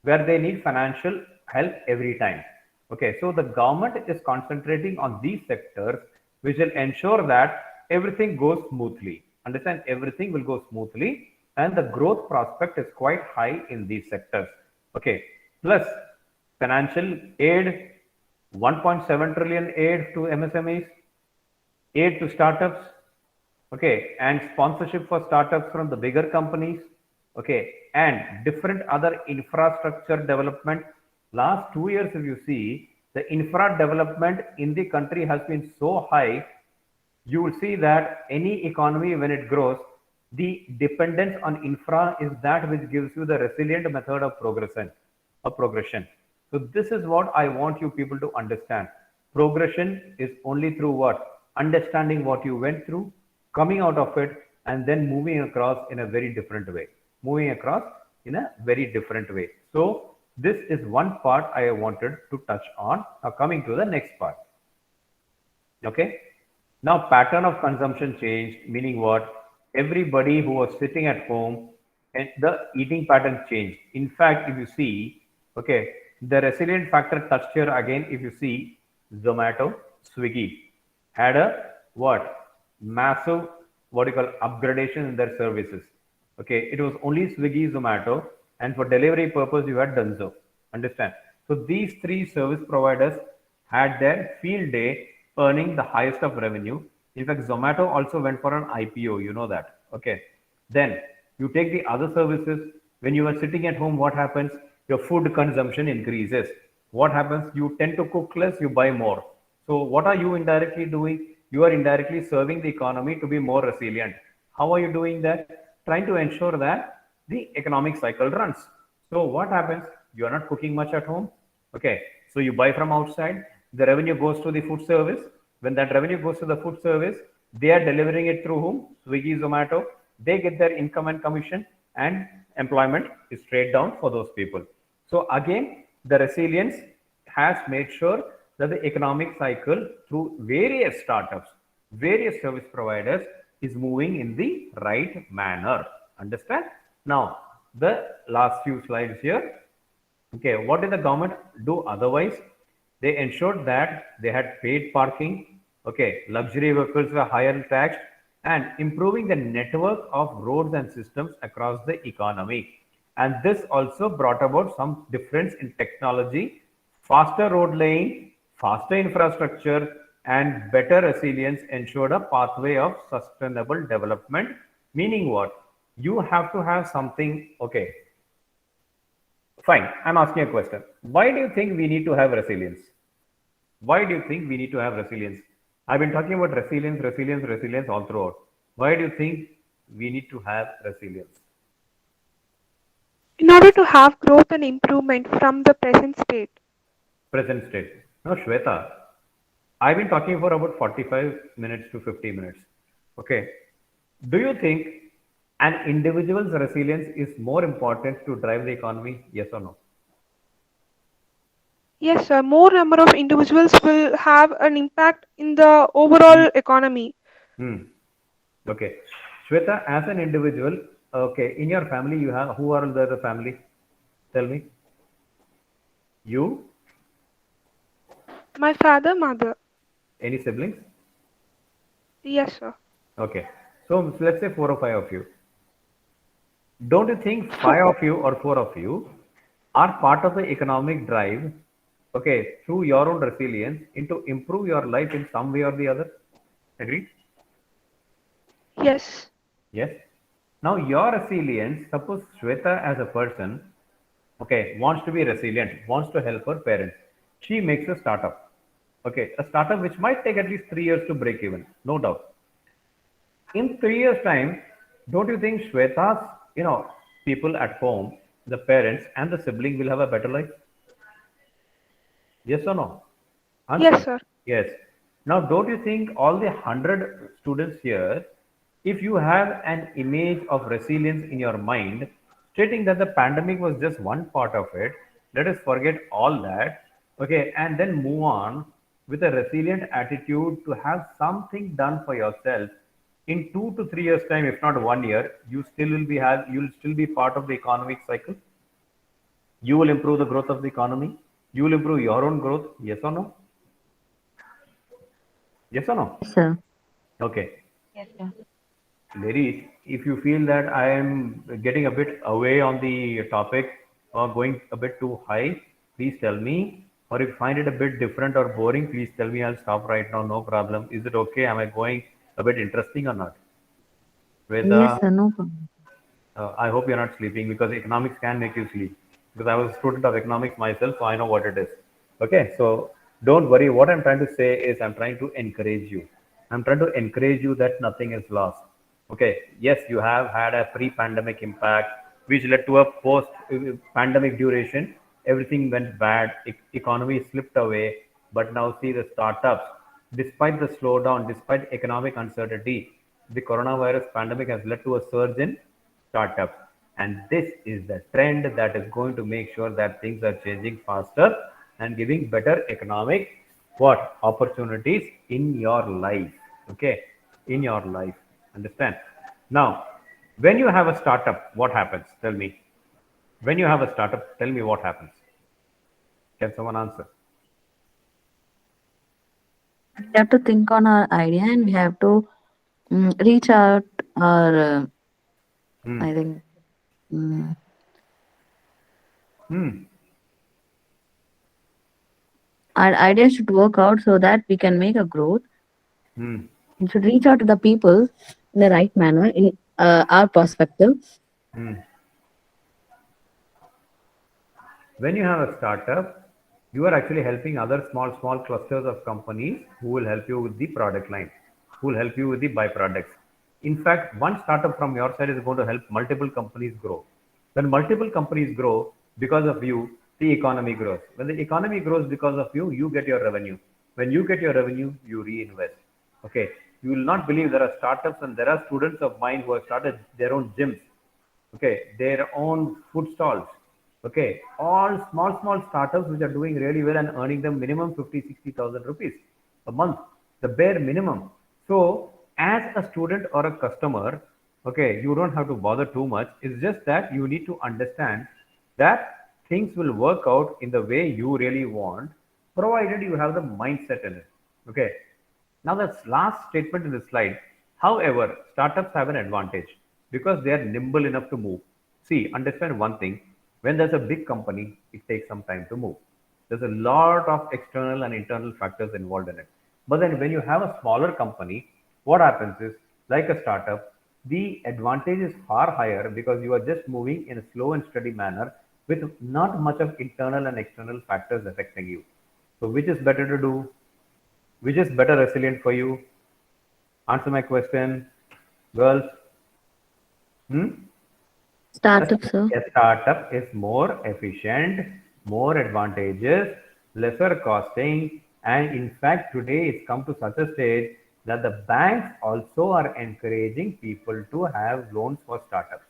where they need financial help every time. Okay, so the government is concentrating on these sectors, which will ensure that everything goes smoothly. Understand? Everything will go smoothly, and the growth prospect is quite high in these sectors. Okay, plus financial aid, 1.7 trillion aid to MSMEs, aid to startups, okay, and sponsorship for startups from the bigger companies, okay, and different other infrastructure development. Last 2 years, if you see, the infra development in the country has been so high, you will see that any economy, when it grows, the dependence on infra is that which gives you the resilient method of progression. So this is what I want you people to understand. Progression is only through what? Understanding what you went through, coming out of it, and then moving across in a very different way. Moving across in a very different way. So this is one part I wanted to touch on. Now coming to the next part. Okay. Now pattern of consumption changed, meaning what? Everybody who was sitting at home and the eating pattern changed. In fact, if you see, okay, the resilient factor touched here again. If you see, Zomato, Swiggy had a what? Massive, what you call, upgradation in their services. Okay, it was only Swiggy, Zomato, and for delivery purpose you had Dunzo. Understand? So these three service providers had their field day earning the highest of revenue. In fact, Zomato also went for an IPO, you know that. Okay. Then you take the other services. When you are sitting at home, what happens? Your food consumption increases. What happens? You tend to cook less, you buy more. So what are you indirectly doing? You are indirectly serving the economy to be more resilient. How are you doing that? Trying to ensure that the economic cycle runs. So what happens? You are not cooking much at home. Okay. So you buy from outside. The revenue goes to the food service. When that revenue goes to the food service, they are delivering it through whom? Swiggy, Zomato. They get their income and commission, and employment is straight down for those people. So again, the resilience has made sure that the economic cycle through various startups, various service providers is moving in the right manner. Understand? Now, the last few slides here. Okay, what did the government do otherwise? They ensured that they had paid parking. Okay, luxury vehicles were higher taxed, and improving the network of roads and systems across the economy. And this also brought about some difference in technology, faster road laying, faster infrastructure, and better resilience ensured a pathway of sustainable development. Meaning what? You have to have something, okay, fine. I'm asking a question. Why do you think we need to have resilience? Why do you think we need to have resilience? I've been talking about resilience, resilience, resilience all throughout. Why do you think we need to have resilience? In order to have growth and improvement from the present state. Present state. Now, Shweta, I've been talking for about 45 minutes to 50 minutes. Okay. Do you think an individual's resilience is more important to drive the economy? Yes or no? Yes, sir. More number of individuals will have an impact in the overall economy. Hmm. Okay. Shweta, as an individual, okay, in your family, you have who are the family? Tell me. You? My father, mother. Any siblings? Yes, sir. Okay. So let's say four or five of you. Don't you think So, five of you or four of you are part of the economic drive, okay, through your own resilience into improve your life in some way or the other? Agreed? yes. Yes. Now your resilience, suppose Shweta as a person, okay, wants to be resilient, wants to help her parents. She makes a startup. Okay, a startup which might take at least 3 years to break even, no doubt. In 3 years' time, don't you think Shweta's, people at home, the parents and the sibling will have a better life? Yes or no? Yes, Answer. sir. Yes. Now, don't you think all the 100 students here, if you have an image of resilience in your mind, stating that the pandemic was just one part of it, let us forget all that, okay, and then move on with a resilient attitude to have something done for yourself. In 2 to 3 years' time, if not 1 year, you'll still be part of the economic cycle. You will improve the growth of the economy. You will improve your own growth. Yes or no? Yes or no? Yes, sir. Okay. Yes, sir. Ladies, if you feel that I am getting a bit away on the topic or going a bit too high, please tell me. Or if you find it a bit different or boring, please tell me. I'll stop right now. No problem. Is it okay? Am I going a bit interesting or not? Yes, Veda, sir. No problem. I hope you're not sleeping because economics can make you sleep. Because I was a student of economics myself, so I know what it is. Okay, so don't worry. What I'm trying to say is I'm trying to encourage you. I'm trying to encourage you that nothing is lost. Okay, yes, you have had a pre-pandemic impact, which led to a post-pandemic duration. Everything went bad. Economy slipped away. But now see the startups. Despite the slowdown, despite economic uncertainty, the coronavirus pandemic has led to a surge in startups. And this is the trend that is going to make sure that things are changing faster and giving better economic what opportunities in your life. Okay, in your life. Understand? Now, when you have a startup, what happens? Tell me. When you have a startup, tell me what happens. Can someone answer? We have to think on our idea and we have to reach out our, Hmm. I think, mm, Hmm. our idea should work out so that we can make a growth. Hmm. We should reach out to the people in the right manner in our perspective. Hmm. When you have a startup, you are actually helping other small clusters of companies who will help you with the product line, who will help you with the byproducts. In fact, one startup from your side is going to help multiple companies grow. When multiple companies grow because of you, the economy grows. When the economy grows because of you, you get your revenue. When you get your revenue, you reinvest. Okay, you will not believe there are startups and there are students of mine who have started their own gyms, okay, their own food stalls, okay, all small startups which are doing really well and earning them minimum 50, 60,000 rupees a month, the bare minimum. So as a student or a customer, okay, you don't have to bother too much. It's just that you need to understand that things will work out in the way you really want, provided you have the mindset in it. Okay, now, the last statement in the slide, however, startups have an advantage because they are nimble enough to move. See, understand one thing. When there's a big company, it takes some time to move. There's a lot of external and internal factors involved in it. But then when you have a smaller company, what happens is, like a startup, the advantage is far higher because you are just moving in a slow and steady manner with not much of internal and external factors affecting you. So which is better to do? Which is better resilient for you? Answer my question, girls. Hmm? A, Startup, sir. a startup is more efficient, more advantageous, lesser costing, and in fact, today it's come to such a stage that the banks also are encouraging people to have loans for startups,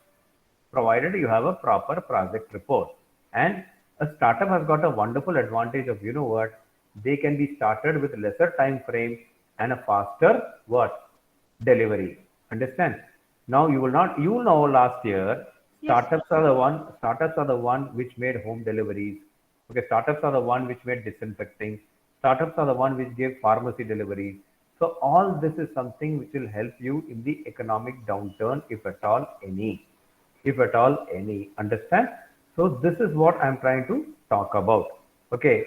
provided you have a proper project report. And a startup has got a wonderful advantage of, you know what, they can be started with lesser time frame and a faster what delivery. Understand? Now you will not, you know, last year Yes. startups are the one which made home deliveries. Okay, startups are the one which made disinfecting. Startups are the one which gave pharmacy deliveries. So all this is something which will help you in the economic downturn, if at all any, if at all any. Understand? So this is what I'm trying to talk about. Okay,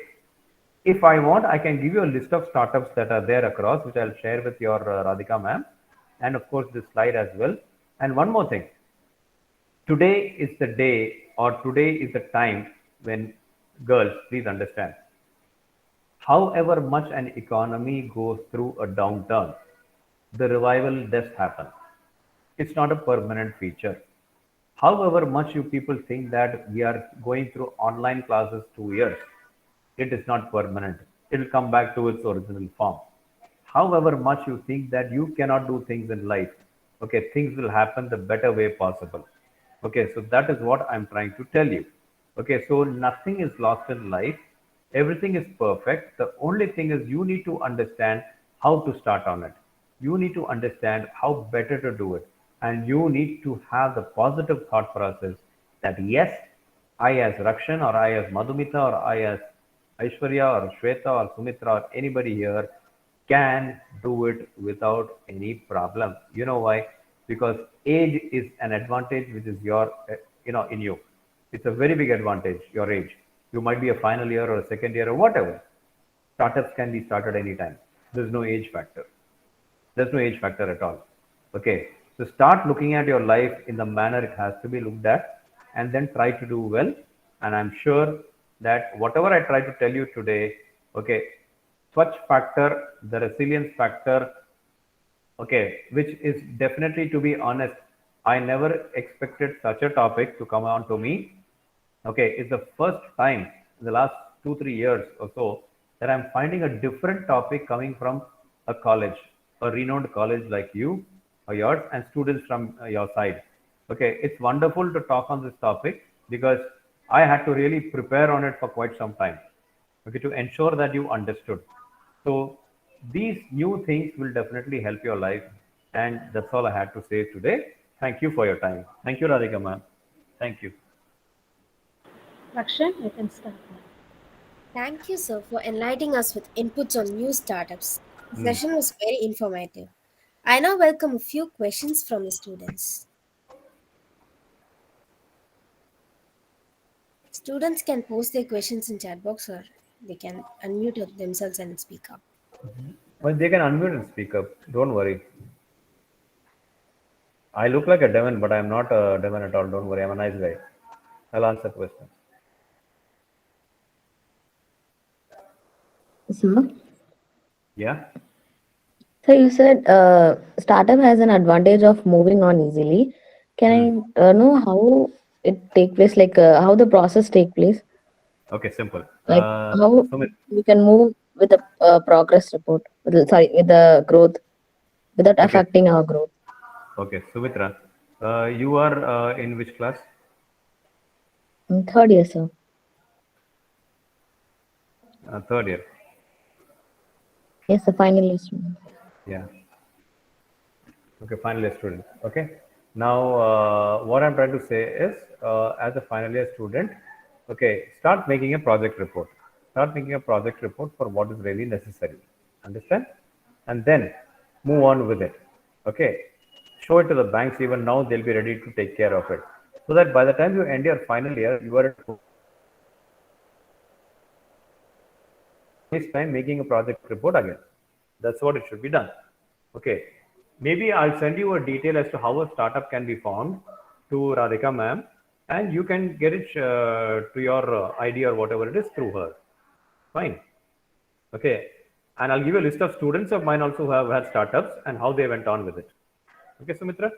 if I want, I can give you a list of startups that are there across, which I'll share with your Radhika ma'am, and of course this slide as well. And one more thing, today is the day, or today is the time when, girls, please understand, however much an economy goes through a downturn, the revival does happen. It's not a permanent feature. However much you people think that we are going through online classes 2 years, it is not permanent. It will come back to its original form. However much you think that you cannot do things in life, okay, things will happen the better way possible. Okay, so that is what I'm trying to tell you. Okay, so nothing is lost in life. Everything is perfect. The only thing is you need to understand how to start on it. You need to understand how better to do it. And you need to have the positive thought process that yes, I as Rakshan, or I as Madhumita, or I as Aishwarya or Shweta or Sumitra or anybody here can do it without any problem. You know why? Because age is an advantage which is your, in you. It's a very big advantage, your age. You might be a final year or a second year or whatever. Startups can be started anytime. There's no age factor. There's no age factor at all. Okay. So start looking at your life in the manner it has to be looked at, and then try to do well. And I'm sure that whatever I try to tell you today, okay, Swachh factor, the resilience factor, okay, which is definitely, to be honest, I never expected such a topic to come on to me. Okay, it's the first time in the last 2 3 years or so that I'm finding a different topic coming from a college, a renowned college like you or yours, and students from your side. Okay, it's wonderful to talk on this topic because I had to really prepare on it for quite some time. Okay, to ensure that you understood. So these new things will definitely help your life, and that's all I had to say today. Thank you for your time. Thank you, Radhika ma'am. Thank you. Rakshan, you can start now. Thank you, sir, for enlightening us with inputs on new startups. The Hmm. session was very informative. I now welcome a few questions from the students. Students can post their questions in chat box, or they can unmute themselves and speak up. Well, they can unmute and speak up. Don't worry. I look like a demon, but I'm not a demon at all. Don't worry. I'm a nice guy. I'll answer questions. Sir, Yeah. so you said startup has an advantage of moving on easily. Hmm. Can I know how it take place, like how the process take place? Okay. Simple. Like how Sumit. we can move with the progress report, sorry, with the growth without Okay. affecting our growth. Okay. Sumitra. You are in which class? Third year, sir. Third year. Yes, the final year student. Yeah. Okay, final year student. Okay. Now, what I'm trying to say is, as a final year student, okay, start making a project report. Start making a project report for what is really necessary. Understand? And then move on with it. Okay. Show it to the banks. Even now, they'll be ready to take care of it. so that by the time you end your final year, you are at home waste time making a project report again. That's what it should be done. Okay. Maybe I'll send you a detail as to how a startup can be formed to Radhika ma'am, and you can get it to your ID or whatever it is through her. Fine. Okay. And I'll give you a list of students of mine also who have had startups and how they went on with it. Okay, Sumitra?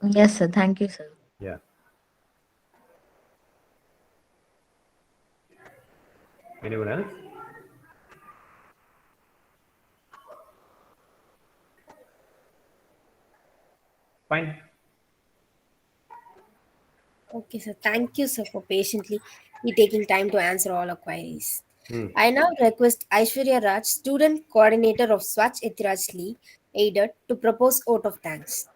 Yes, sir. Thank you, sir. Yeah. Anyone else? Fine. Okay, sir. Thank you, sir, for patiently taking time to answer all our queries. Hmm. I now request Aishwarya Raj, student coordinator of Swachh Ethiraj League, aided, to propose vote of thanks.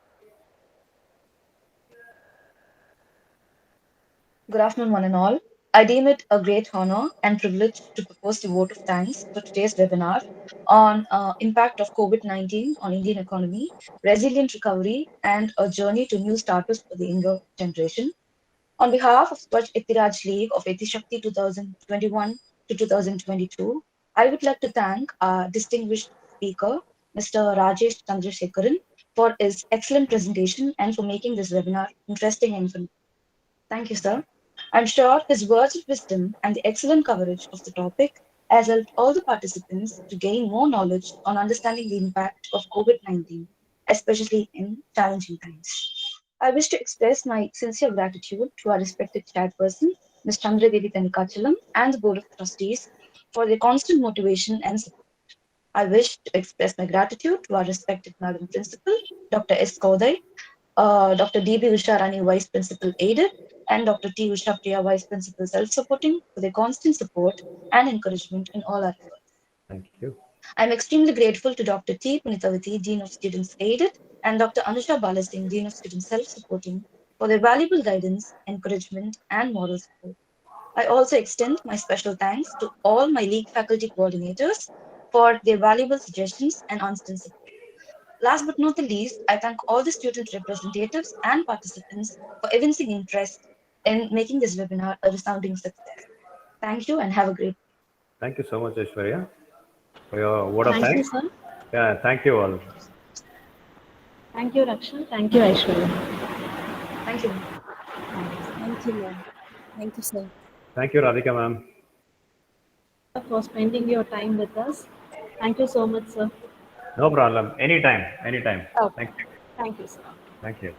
Good afternoon, one and all. I deem it a great honor and privilege to propose the vote of thanks for today's webinar on impact of COVID-19 on Indian economy, resilient recovery, and a journey to new startups for the younger generation. On behalf of Swachh Ethiraj League of Ethi-Shakthi 2021 to 2022, I would like to thank our distinguished speaker, Mr. Rajesh Chandrasekaran, for his excellent presentation and for making this webinar interesting and fun. Thank you, sir. I'm sure his words of wisdom and the excellent coverage of the topic has helped all the participants to gain more knowledge on understanding the impact of COVID-19, especially in challenging times. I wish to express my sincere gratitude to our respected chairperson, Ms. Chandradevi Tenikachalam, and the Board of Trustees for their constant motivation and support. I wish to express my gratitude to our respected Madam Principal, Dr. S. Kodai, Dr. D.B. Usharani, Vice Principal Aided, and Dr. T. Usha Priya, Vice Principal Self-Supporting, for their constant support and encouragement in all our efforts. Thank you. I'm extremely grateful to Dr. T. Punitavati, Dean of Students Aided, and Dr. Anusha Balasingh, Dean of Students Self-Supporting, for their valuable guidance, encouragement, and moral support. I also extend my special thanks to all my league faculty coordinators for their valuable suggestions and constant support. Last but not the least, I thank all the student representatives and participants for evincing interest in making this webinar a resounding success. Thank you and have a great day. Thank you so much, Aishwarya, for your word of Thank you, thanks. sir. Yeah, thank you all. Thank you, Rakshan. Thank you, Aishwarya. Thank you. Thank you, ma'am. Thank you, sir. Thank you, Radhika ma'am. For spending your time with us. Thank you so much, sir. No problem. Anytime, anytime. Okay. Thank you. Thank you, sir. Thank you.